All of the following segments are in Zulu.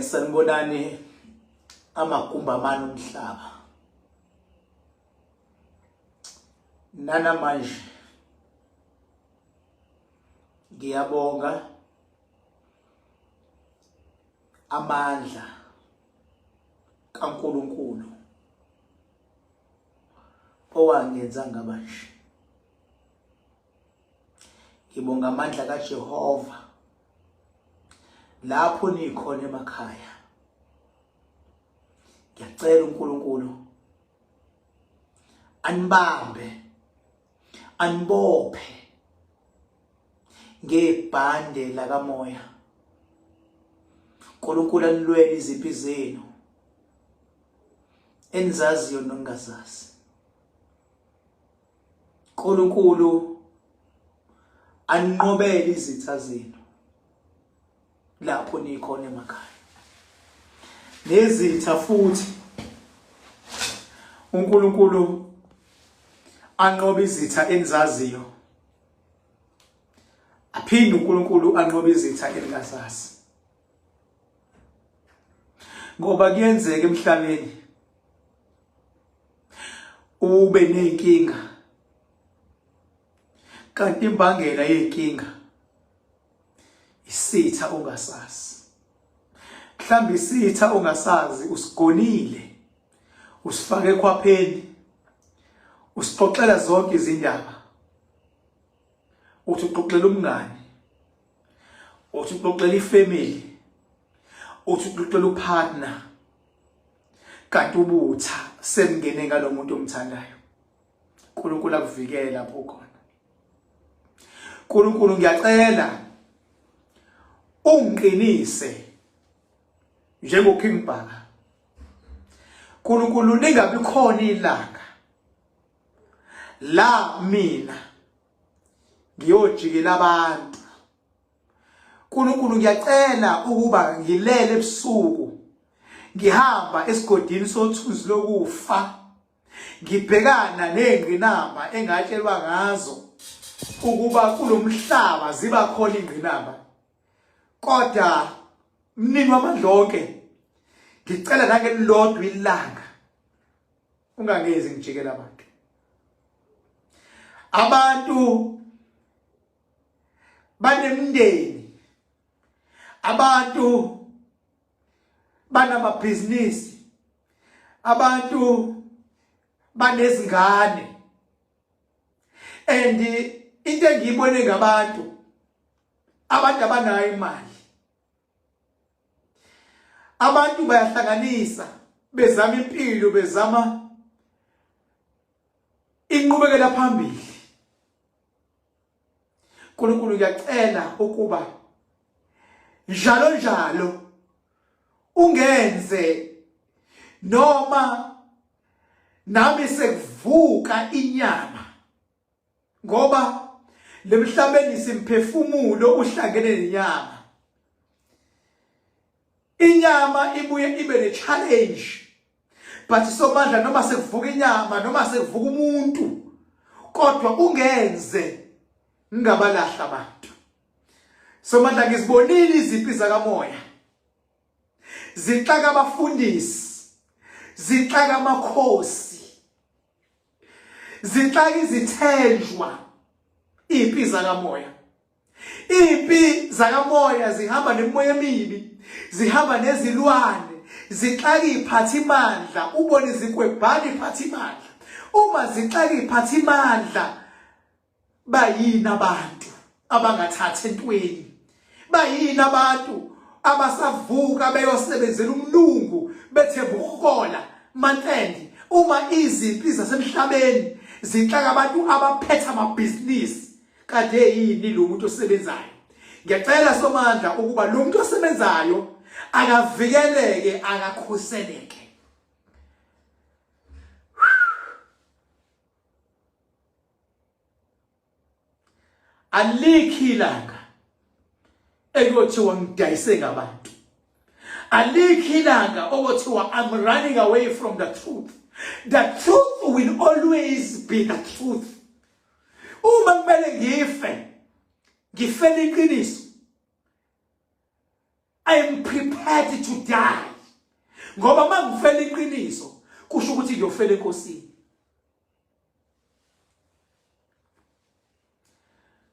Sanibonani amagumbamani omhlaba. Namanje ngiyabonga amandla kaNkulunkulu owangenza ngabanje. Ngibonga amandla kaJehova lapho nikhona emakhaya. Ngiyacela uNkulunkulu anibambe, anibophe ngebhande lakamoya. uNkulunkulu anilwele iziphi zenu enizaziyo nongazazi. uNkulunkulu aninqobele izitha zenu lapho nikhona emakhaya. Nezitha futhi uNkulunkulu anqobe izitha enizaziyo, aphinde uNkulunkulu anqobe izitha eningazazi. Ngoba kuyenzeka emhlabeni ube nenkinga, kanti imbangela yenkinga isitha ongasazi. Mhlawumbe isitha ongasazi usigonile, usifake ekhwapheni, usixoxela zonke izindaba. Uthi uxoxela umngane, uthi uxoxela ifamily, uthi uxoxela upartner, kanti ubutha semngene ngalo muntu omthandayo. uNkulunkulu akuvikele lapho khona. uNkulunkulu ngiyacela ungiqinise njengoKing Bhaka. uNkulunkulu lingabi khona ilanga la mina ngiyojikela abantu. uNkulunkulu ngiyacela ukuba ngilele ebusuku, ngihamba esigodini sothunzi lokufa, ngibhekana nezingqinamba engatshelwa ngazo ukuba kulomhlaba ziba khona ingqinamba. Kodwa mnini wamandla onke, ngicela nangelilodwa ilanga ungangezi ngijikela abantu. Abantu banemndeni, abantu banamabhizinisi, abantu banezingane. And into engiyibone ngabantu, abantu abanayo imali, abantu bayahlanganisa bezama impilo, bezama inqubekela phambili. uNkulunkulu ngiyacela ukuba njalo njalo ungenze noma nami sekuvuka inyama, ngoba lemhlabeni simphefumulo uhlangene nenyama. Inyama ibuye ibe ne challenge, but somandla noma sekuvuka inyama noma sekuvuka umuntu, kodwa ungenze ngabalahla abantu. Somandla ngizibonile iziphi zakamoya zixaka abafundisi, zixaka amakhosi, zixaka izithenjwa. Impi zakamoya, impi zakamoya zihamba nemoya emibi, zihamba nezilwane, zixaka iziphathimandla. Ubone izikwebhani iziphathimandla. Uma zixaka iziphathimandla, bayini abantu abangathatha entweni? Bayini abantu abasavuka beyosebenzela umlungu bethemba ukuhola mantendi? Uma iziphi zasemhlabeni zixaka abantu abaphethe amabhizinisi, kade yini lo muntu osebenzayo? Ngiyacela somandla ukuba lo muntu osebenzayo akavikeleke, akakhuseleke. Alikho ilanga ekuthiwa ngidayise ngabantu. Alikho ilanga okuthiwa I'm running away from the truth. The truth will always be the truth. Uma kumele ngife, ngifele iqiniso. I am prepared to die. Ngoba mangifela iqiniso kusho ukuthi ngiyofela enkosini.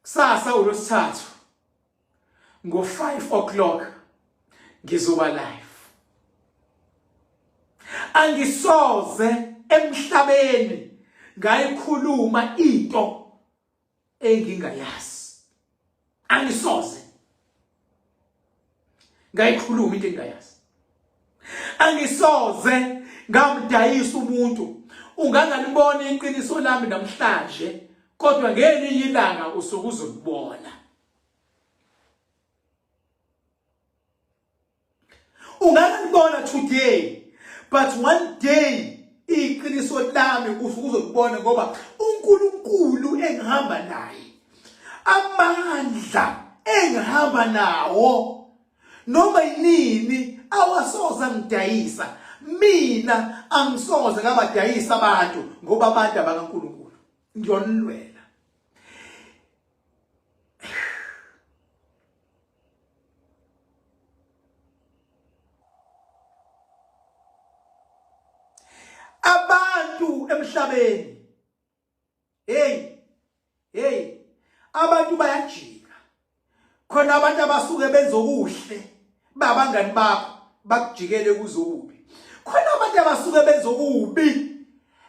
Kusasa uLwesithathu ngo-5 o'clock ngizoba live. Angisoze emhlabeni ngayikhuluma into engingayazi. Angisoze ngayikhuluma into engingayazi. Angisoze ngamdayisa umuntu. Ungangalibona iqiniso lami namhlanje, kodwa ngelinye ilanga usuke uzolibona. Ungangalibona today, but one day iqiniso lami usuke uzolibona ngoba uNkulunkulu engihamba naye, amandla engihamba nawo, noma yini awasoza ngidayisa. Mina angisoze ngabadayisa abantu ngoba abantu abakaNkulunkulu. Ngiyonilwela. Abantu emhlabeni, hey, abantu bayajika. Khona abantu abasuke benza okuhle, babangani bakho bakujikele kuzokubi. Khona abantu abasuke benza okubi,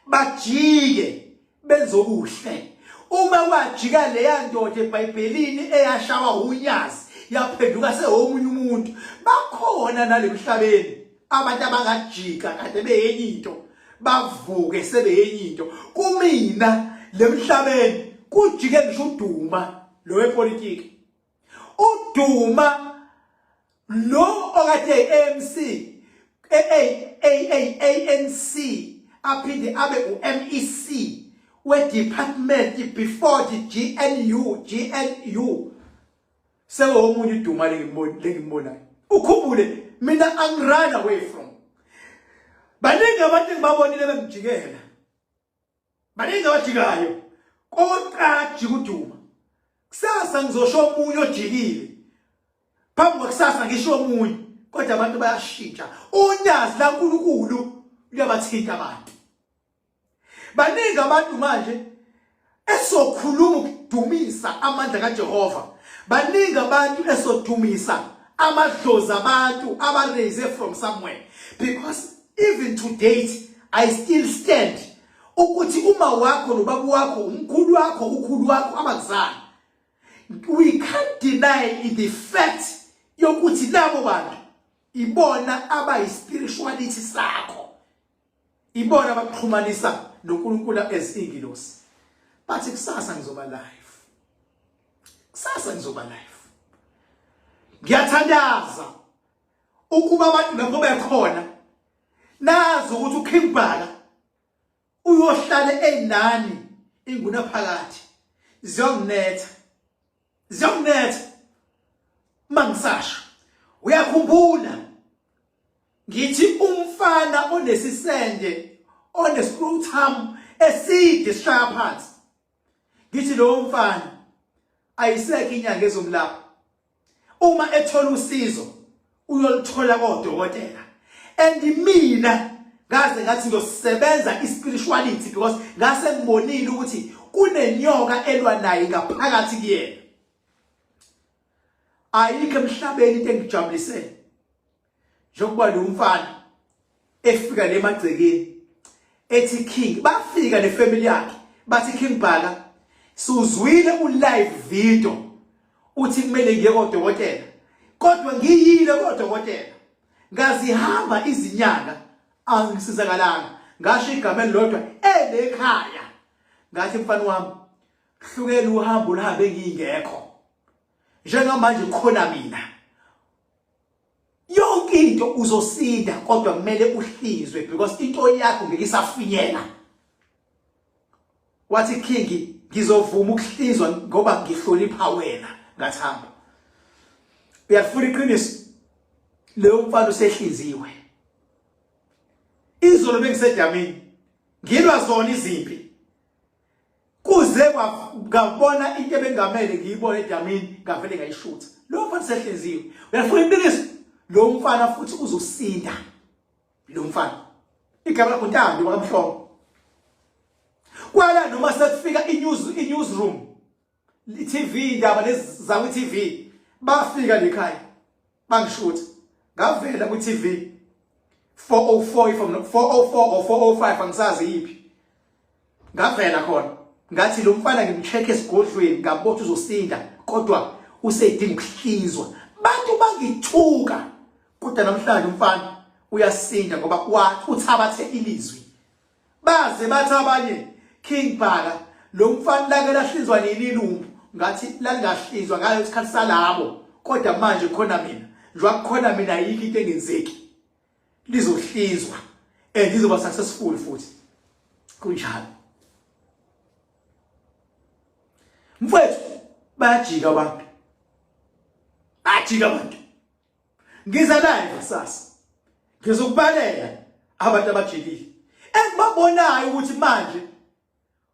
bajike benza okuhle. Uma wajika leya ndoda eBhayibhelini eyashawa unyazi yaphenduka sehomunye umuntu, bakhona nalemhlabeni abantu abangajika kade beyenye into bavuke sebeyenye into. Kumina lemhlabeni kujike ngisho uDuma lo wepolitiki. uDuma lo okade ANC ANC aphinde abe uMEC we-department before the GNU sewomunye uDuma lengimbonayo. Ukhumbule mina angirun away from. Baningi abantu engibabonile bengijikela. Baningi abajikayo. Kodwa jika uDuma. Kusasa ngizosho omunye ojikile. Phambi kwakusasa ngisho omunye. Kodwa abantu bayashintsha. Unyazi laNkulunkulu luyabathinta abantu. Baningi abantu manje esokhuluma ukudumisa amandla kaJehova. Baningi abantu esodumisa amadlozi abantu aba-raise from somewhere. Because even to date I still stand ukuthi uma wakho nobaba wakho umkhulu wakho ukhulu wakho abakuzali, we can't deny the fact yokuthi labo bantu ibona abayi-spirituality sakho, ibona abakuxhumanisa noNkulunkulu as ingilosi. But kusasa ngizoba live. Kusasa ngizoba live. Ngiyathandaza ukuba abantu lapho bekhona nazi ukuthi uKing Bhaka uyohlala enani inguna phakathi. Ziyonginetha mangisasho. Uyakhumbula ngithi umfana onesisende onescrotum eside sishaya phansi. Ngithi lo mfana ayisekho inyanga ezomlapha. Uma ethola usizo uyolithola kodokotela. And mina ngaze ngathi ngiyosebenza ispirituality because ngase ngibonile ukuthi kunenyoka elwa naye ngaphakathi kuyena. Ayikho emhlabeni into engijabulise njengoba lo mfana efika lemagcekeni ethi King, bafika nefamily yakhe bathi King Bhaka suzwile ulive video uthi kumele ngiye kodokotela, kodwa ngiyile kodokotela ngazihamba izinyanga angisizakalanga. Ngasho igama elilodwa elekhaya ngathi mfana wami hlukela uhambo luhambe ngingekho. Njengamanje khona mina yonke into uzosinda kodwa kumele uhlizwe because into yakho ngeke isafinyela. Wathi King ngizovuma ukuhlizwa ngoba ngihlonipha wena ngathamba. Uyafuna iqiniso leyo mfana usehliziwe. Izolo bengisedamini ngilwa zona izimpi kuze ngabona into bengamele ngiyibone edamini ngavele ngayishutha. Lo mfana usehliziwe. Uyafuna iqiniso lo mfana futhi uzosinda lo mfana igama lakho Ntando bakamhlongo kwala noma sekufika i-newsroom i-TV indaba lezi za ku-TV bafika lekhaya bangishuthi ngavela ku-TV 404 from 404 or 405 angisazi yipi ngavela khona ngathi lo mfana ngimcheck esigodlweni ngabotha uzosinda kodwa usedinga ukuhlinzwa bantu bangithuka kodwa namhlanje umfana uyasinda ngoba wathi uthabathe ilizwi baze bathi abanye King Bhaka lo mfana lake lahlinzwa nililumbu ngathi lalingahlinzwa ngayo isikhathi salabo kodwa manje khona mina njengoba khona mina ayikho into engenzeki lizohlinzwa lizoba successful futhi kunjalo mfethu bayajika abantu ngiza live sasa ngizokubalela abantu abajikile engibabonayo ukuthi manje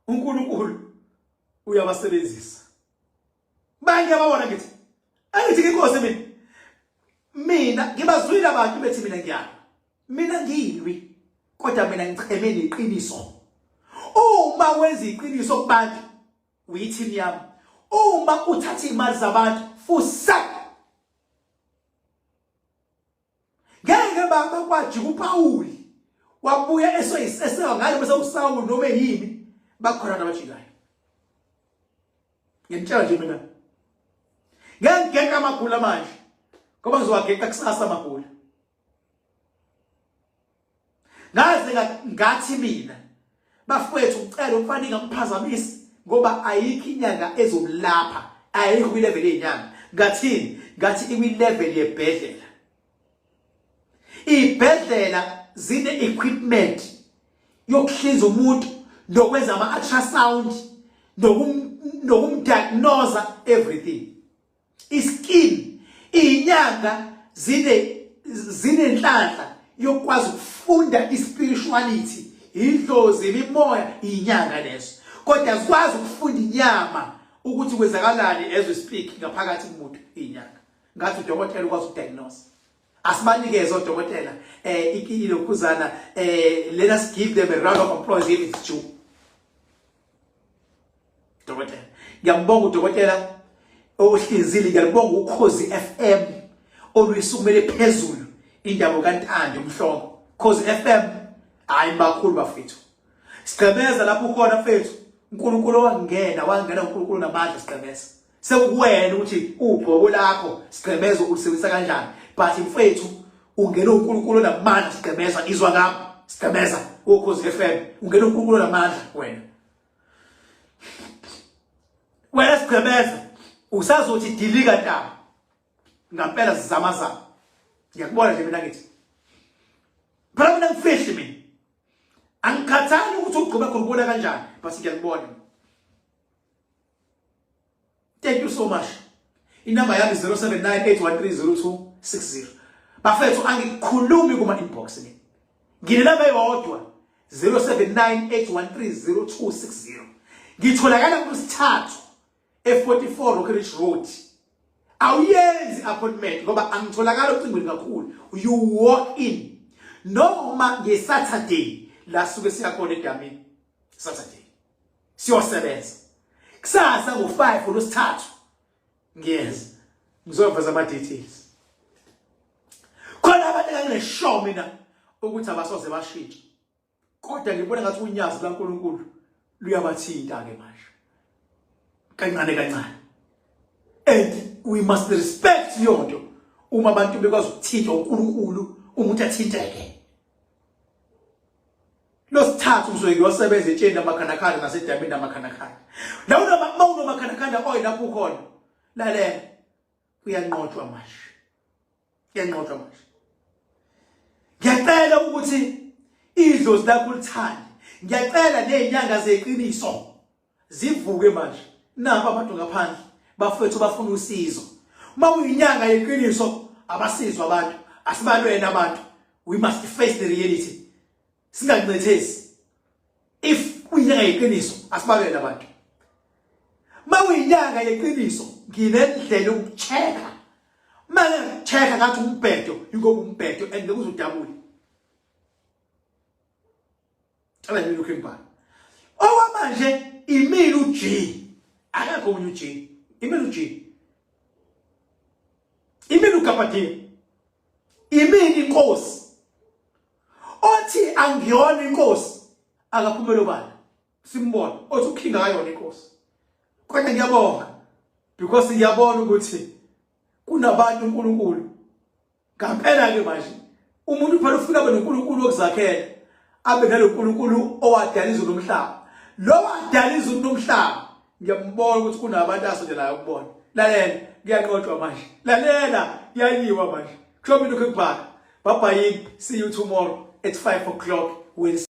uNkulunkulu uyabasebenzisa banye ababona ngithi angithi inkosi mina ngibazwile abantu bethi mina ngiyilwi kodwa mina ngicheme neqiniso uma wenza iqiniso kubantu uyithini yami uma uthatha imali zabantu fusa ngeke bakwajika uPawuli wabuya esewa ngayo bese uSawuli noma yini bakhona nabajikayo ngiyamtshela nje mina ngeke amagula manje ngoba ngizowageka kusasa amagula ngathi mina bafowethu ucela umfana ngamphazamisi ngoba ayikho inyanga ezomlapha ayikho kwi-level yenyanga ngathi ikwi-level yebhedlela ibhedlela zine equipment yokuhlinza umuntu nokwenza ama-ultrasound nokumdiagnose everything iskin inyanga zinenhlanhla yokwazi ukufunda ispirituality idlozi imimoya inyanga leso kodwa sikwazi ukufunda inyama ukuthi kwenzakalani as we speak ngaphakathi kumuntu inyanga ngathi udokotela ukwazi ukudiagnose asibanikeze odokotela ilokhuzana let us give them a round of applause if it's true dokotela ngiyambonga udokotela ohlinzile ngiyabonga uKhozi FM oluyisukumele phezulu indaba kaNtando umhlongo Khozi FM hayi bakhulu bafethu sigqemeza lapho ukhona mfethu uNkulunkulu wangena uNkulunkulu namandla sigqemeza sekuwena ukuthi ubhoko lakho sigqemeza ulisebenzisa kanjani but mfethu ungena uNkulunkulu namandla sigqemeza izwa ngapha sigqemeza uKhozi FM ungena uNkulunkulu namandla wena sigqemeza usazothi dilika ntaba ngampela sizamazama ngiyakubona nje mina ngithi phela mina ngifihli mina angikhathali ukuthi ugqiba khona kanjani but ngiyakubona thank you so much inamba yami 0798130260 bafethu angikhulumi kuma inbox ni nginenamba eyodwa 0798130260 ngitholakala kusithathu e44 Rockridge Road awuyenzi appointment ngoba angitholakala ucingweni kakhulu you walk in noma ngeSaturday la suke siyakhona edamini Saturday siyosebenza kusasa ngo5 uLwesithathu ngiyeza ngizoveza ama details khona abantu angineshow mina ukuthi abasoze bashintshe kodwa ngibona ngathi unyazi laNkulunkulu luyabathinta ke manje kancane and we must respect yonto uma abantu bekwazi ukuthinta uNkulunkulu umuntu athinteke losithathu uzoyiyosebenza etsheni amakhanakhala nasedamini amakhanakhala la unomakhanakhala oyi lapho ukhona lalela uyanqotshwa manje ngiyacela ukuthi idlozi lakho lithande ngiyacela nezinyanga zeqiniso zivuke manje napa abantu ngaphandle bafethu bafuna usizo uma uyinyanga yeqiniso abasizwa abantu asibalweni abantu we must face the reality singancethesi if uyinyanga yeqiniso asibalweni abantu uma uyinyanga yeqiniso nginendlela yokucheka manje check ngathi umbhedo ingoba umbhedo and lekuzodabula ala yini uKing Bhaka okwamanje imini uG akakho umunye uG imini uG imini uKapatiya imini inkosi othi angiyona inkosi akaphumela obani simbona othi uKing akayona inkosi kodwa ngiyabonga because ngiyabona ukuthi kunabantu uNkulunkulu ngampela ke manje umuntu phela ufika abe noNkulunkulu wokuzakhela abe naloNkulunkulu owadala izulu nomhlaba lo wadala izulu nomhlaba ngiyambona ukuthi kunabantu asondelayo ukubona lalela ngiyaqoqwa manje lalela yayiwa manje kusho mina uKing Bhaka bye bye see you tomorrow at 5 o'clock Wednesday.